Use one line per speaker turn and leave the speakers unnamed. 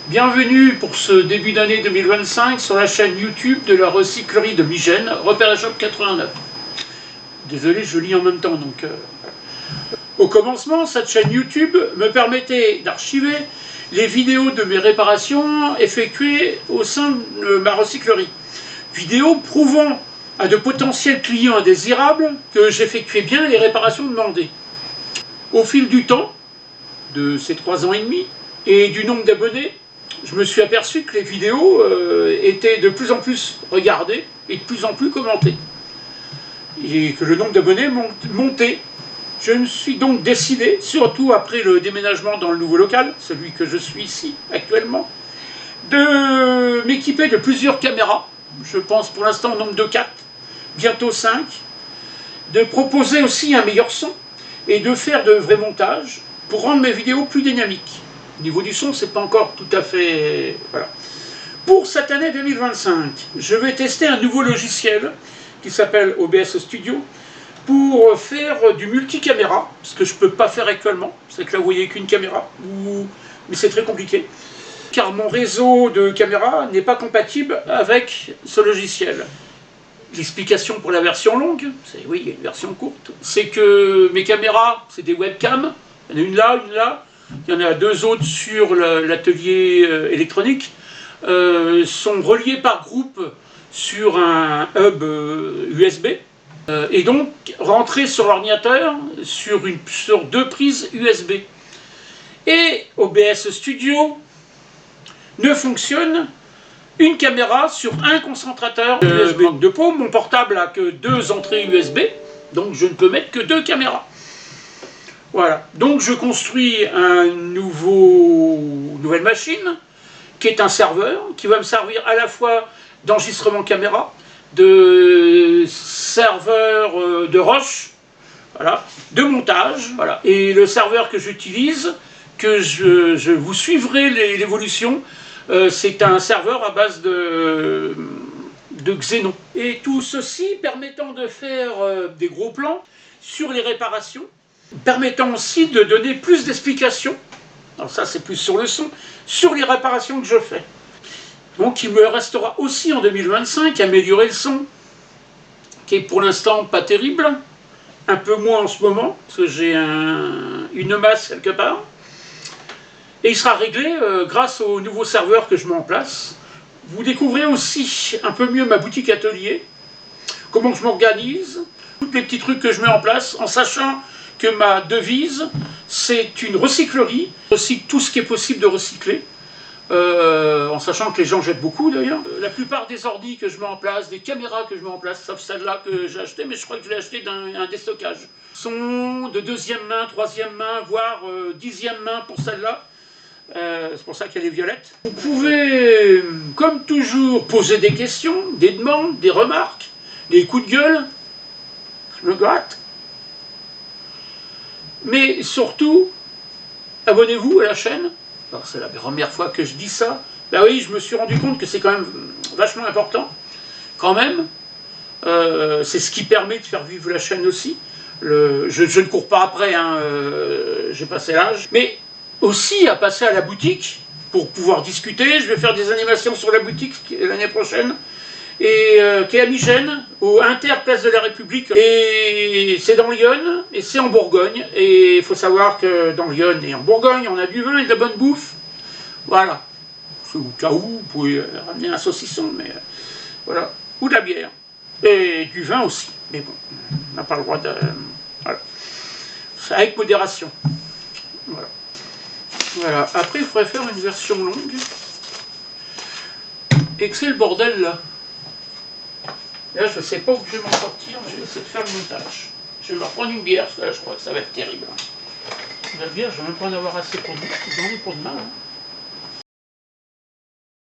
Bienvenue pour ce début d'année 2025 sur la chaîne YouTube de la recyclerie de Migène, Repère Shop 89. Désolé, je lis en même temps donc. Au commencement, cette chaîne YouTube me permettait d'archiver les vidéos de mes réparations effectuées au sein de ma recyclerie. Vidéos prouvant à de potentiels clients indésirables que j'effectuais bien les réparations demandées. Au fil du temps, de ces 3 ans et demi, et du nombre d'abonnés, je me suis aperçu que les vidéos étaient de plus en plus regardées et de plus en plus commentées. Et que le nombre d'abonnés montait. Je me suis donc décidé, surtout après le déménagement dans le nouveau local, celui que je suis ici actuellement, de m'équiper de plusieurs caméras. Je pense pour l'instant au nombre de 4, bientôt 5. De proposer aussi un meilleur son et de faire de vrais montages pour rendre mes vidéos plus dynamiques. Au niveau du son, c'est pas encore tout à fait... Voilà. Pour cette année 2025, je vais tester un nouveau logiciel qui s'appelle OBS Studio pour faire du multicaméra, ce que je ne peux pas faire actuellement. C'est que là, vous voyez qu'une caméra, mais c'est très compliqué, car mon réseau de caméras n'est pas compatible avec ce logiciel. L'explication pour la version longue, oui, il y a une version courte, c'est que mes caméras, c'est des webcams, il y en a une là, il y en a 2 autres sur l'atelier électronique, sont reliées par groupe sur un hub USB, et donc rentrer sur l'ordinateur sur 2 prises USB. Et OBS Studio ne fonctionne une caméra sur un concentrateur USB. De peau, mon portable n'a que 2 entrées USB, donc je ne peux mettre que 2 caméras. Voilà, donc je construis une nouvelle machine, qui est un serveur, qui va me servir à la fois d'enregistrement caméra, de serveur de rush, voilà, de montage, voilà. Et le serveur que j'utilise, que je vous suivrai l'évolution, c'est un serveur à base de Xenon. Et tout ceci permettant de faire des gros plans sur les réparations, permettant aussi de donner plus d'explications, alors ça c'est plus sur le son, sur les réparations que je fais. Donc il me restera aussi en 2025 améliorer le son, qui est pour l'instant pas terrible, un peu moins en ce moment, parce que j'ai une masse quelque part. Et il sera réglé grâce au nouveau serveur que je mets en place. Vous découvrez aussi un peu mieux ma boutique atelier, comment je m'organise, tous les petits trucs que je mets en place, en sachant que ma devise, c'est une recyclerie, recycle tout ce qui est possible de recycler, en sachant que les gens jettent beaucoup d'ailleurs. La plupart des ordis que je mets en place, des caméras que je mets en place, sauf celle-là que j'ai achetée, mais je crois que je l'ai achetée d'un déstockage, sont de 2e main, 3e main, voire 10e main pour celle-là. C'est pour ça qu'elle est violette. Vous pouvez, comme toujours, poser des questions, des demandes, des remarques, des coups de gueule. Je me gratte. Mais surtout, abonnez-vous à la chaîne. Alors c'est la première fois que je dis ça. Ben oui, je me suis rendu compte que c'est quand même vachement important. Quand même, c'est ce qui permet de faire vivre la chaîne aussi. Je ne cours pas après, hein, j'ai passé l'âge. Mais aussi à passer à la boutique pour pouvoir discuter. Je vais faire des animations sur la boutique l'année prochaine. Et qui est à Migène, au Inter Place de la République. Et c'est dans Lyon, et c'est en Bourgogne. Et il faut savoir que dans Lyon et en Bourgogne, on a du vin et de la bonne bouffe. Voilà. Au cas où, vous pouvez ramener un saucisson, mais voilà. Ou de la bière. Et du vin aussi. Mais bon, on n'a pas le droit de... Voilà. C'est avec modération. Voilà. Voilà. Après, il faudrait faire une version longue. Et que c'est le bordel là. Là, je ne sais pas où je vais m'en sortir, je vais essayer de faire le montage. Je vais me reprendre une bière, parce que là, je crois que ça va être terrible. La bière, je ne vais même pas en avoir assez pour demain. Hein.